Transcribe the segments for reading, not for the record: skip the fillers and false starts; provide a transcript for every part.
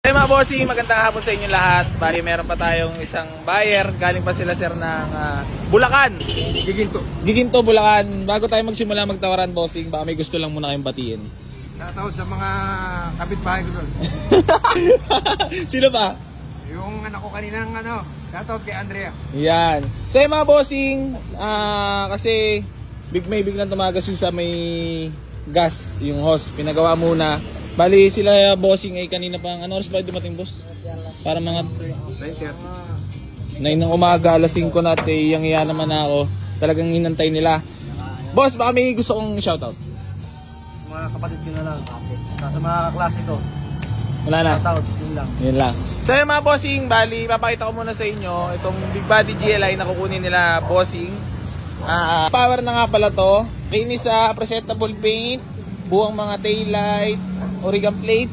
Hey mga bossing, magandang hapon sa inyo lahat. Bali meron pa tayong isang buyer. Galing pa sila sir ng Bulacan. Giginto, Bulacan. Bago tayo magsimula magtawaran bossing, baka may gusto lang muna kayong batiin. Shoutout sa mga kapitbahay ko doon. Sino ba? Yung anak ko kaninang shoutout kay Andrea. Yan. So yung mga bossing, kasi biglang tumagas yung sa may gas, yung hose. Pinagawa muna. Bali sila bossing ay kanina pang oras ba dumating boss? Para mga 9 ng umaga, alas 5 na at iyang-iya naman ako. Talagang hinantay nila. Boss, baka may gusto kong shoutout. Sa mga kapatid ko na lang. Sa mga kaklase ko. Wala na? Shoutout, yun lang. Yun lang. So yung mga bossing, bali papakita ko muna sa inyo itong Big Body GLI na kukunin nila bossing. Power na nga pala to. Finish sa presentable paint, buwang mga taillight, origam plate,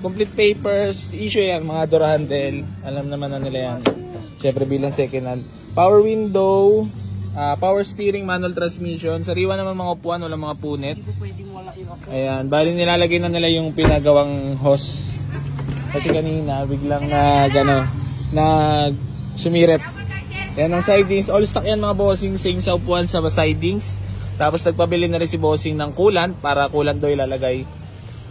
complete papers, issue yan, mga door handle. Alam naman na nila yan. Siyempre bilang second hand. Power window, power steering, manual transmission. Sariwa naman mga upuan, wala mga punit. Ayan, bali nilalagay na nila yung pinagawang hose. Kasi kanina biglang sumiret. Yan ang sidings, all stock yan mga bossing, same sa upuan sa sidings. Tapos nagpabili na rin si bossing ng coolant para coolant daw ilalagay.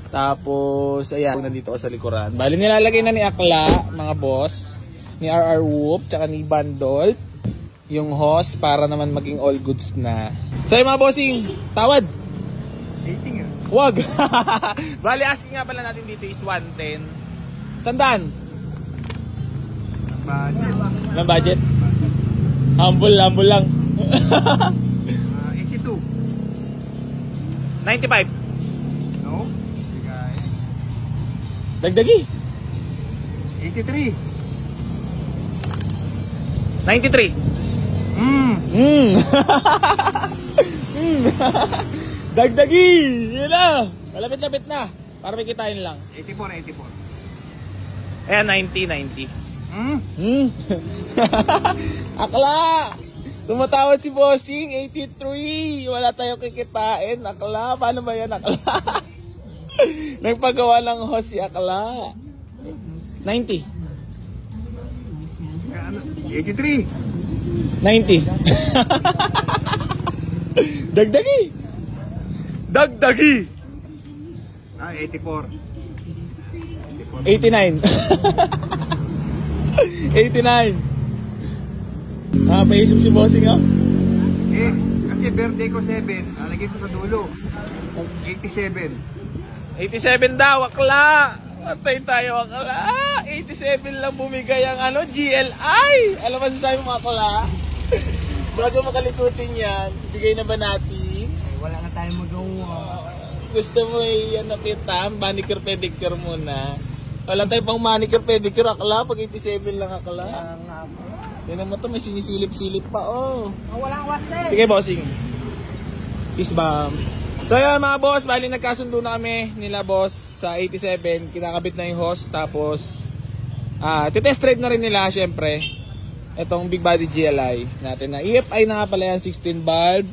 Tapos ayan, nandito ako sa likuran. Bali nilalagay na ni Akla, mga boss, ni RR Whoop, tsaka ni Bandol, yung hose para naman maging all goods na. So yung mga bossing, tawad. Dating Wag. Bali asking nga pala natin dito is 110. Sandaan? Budget. Ng budget? Humble lang. 82. 95. No? Dagdagi. 83. 93. Dagdagi. Yun na. Malapit-lapit na. Para may kitain lang. 84. Ayan, 90. Akla. Tumatawad si bossing. 83. Wala tayong kikitain. Akla. Paano ba yan, Akla? Nagpagawa ng hose si Akla. 90. 83. 90. Dagdagi. 84. 89. 89. Paisip si bossing Kasi birthday ko 7, lagay ko sa dulo. 87. 87 daw, Akla. Patay tayo, Akla. 87 lang bumigay ang GLI. Alam mo sasabi mo, Akla? Bago makalikutin yan, bigay na ba natin? Wala na tayong magawa. Gusto mo kita, manicure pedicure muna. Wala tayong pang manicure pedicure, Akla. Pag 87 lang, Akla. Tignan mo to, may sinisilip-silip pa, Walang wase. Sige, bossing. Peace bomb. So yun mga boss, bali nagkasundo na kami nila boss sa 87, kinakabit na yung hose, tapos titest drive na rin nila syempre itong Big Body GLI natin na EFI na nga pala yan, 16 valve.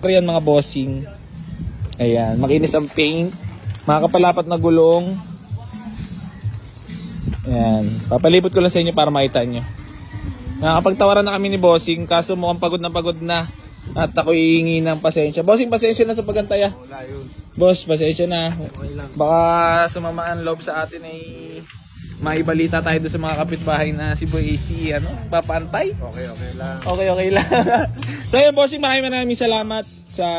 Pero yan mga bossing, ayan, makinis ang paint, makakapalapat na gulong. Ayan, papalipot ko lang sa inyo para makita nyo. Nakakapagtawaran na kami ni bossing, kaso mukhang pagod na. At ako hihingi ng pasensya. Bossing, pasensya na sa pagantaya. Wala yun. Boss, pasensya na. Okay lang. Baka sumamaan loob sa atin ay maibalita tayo doon sa mga kapitbahay na si Boy AC, papaantay. Okay lang. Okay lang. So yun, bossing, maraming salamat sa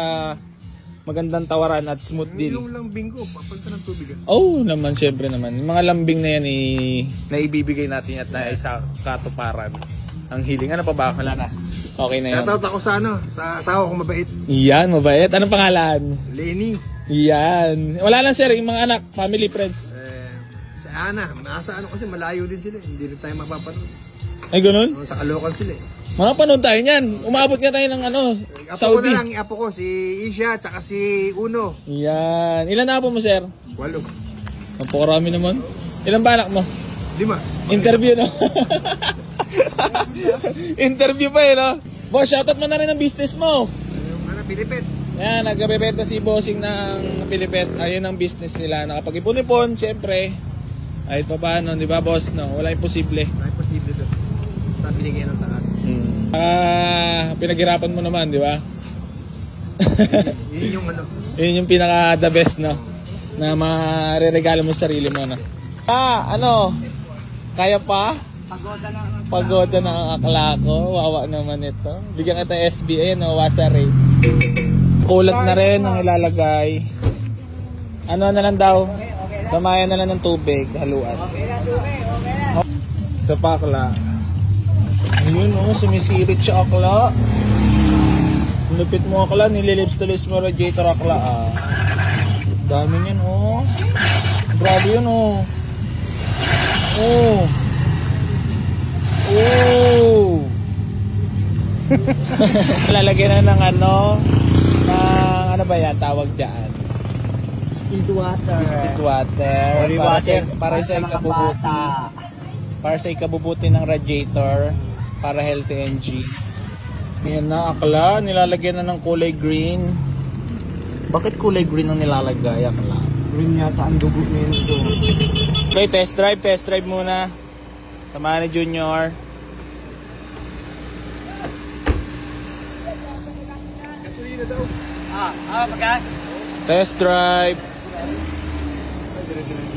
magandang tawaran at smooth deal. Yung lambing ko, papunta ng tubig. Naman, syempre naman. Yung mga lambing na yan na ibibigay natin at na isa katuparan. Ang hiling, ano pa ba? Wala na. Okay na yun. Shoutout ako sa sa asawa ko mabait. Yan, mabait. Anong pangalan? Lenny. Yan. Wala lang sir, yung mga anak, family, friends. Si Ana, nasa kasi malayo din sila. Hindi rin tayo mapapanood. Ay, ganun? Sa Caloocan sila. Mapapanood tayo niyan. Umabot nga tayo ng Apo Saudi. ko na lang, apo ko, si Isha, tsaka si Uno. Yan. Ilan na apo mo sir? 8. Napakarami naman. Ilan ba anak mo? 5. Interview, no? Interview pa no? Boss, shoutout mo na rin ang business mo. Pilipit. Yan, nagbebenta si Bossing ng Pilipet. Ayun ang business nila. Nakapag-ipon-ipon, syempre. Kahit pa paano, di ba boss? No? Wala imposible. Ay, posible to. Sabi binigay ng taas. Pinaghirapan mo naman, di ba? Yun yung ano. Yun yung pinaka the best, no? Na mareregalo mo sa sarili mo, no? Ano? Kaya pa? Pagoda na ang akla ko. Wawa naman ito. Bigyan kita SBA, no? Wasa rate. Kulat na rin ang ilalagay. Ano na lang daw? Samayan na lang ng tubig, haluan. Sa pakla. Ayun, oh, sumisirit siya akla. Lupit mo akla, nililips to lips mo radiator akla, ah. Dami niyan, oh. Grabe yun, oh. Oh. Oh. Lalagyan na ng ano ba yan, tawag dyan? Distilled water. Distilled water. Para sa ikabubuti. Para sa ikabubuti ng radiator. Para healthy NG. Ayan na, akla. Nilalagyan na ng kulay green. Bakit kulay green ang nilalagay, akla? Green yata ang dugo nito. Okay, test drive muna. Samahan ni Junior. Gasolina daw. Magkano? Test drive. Ay, dire-dire.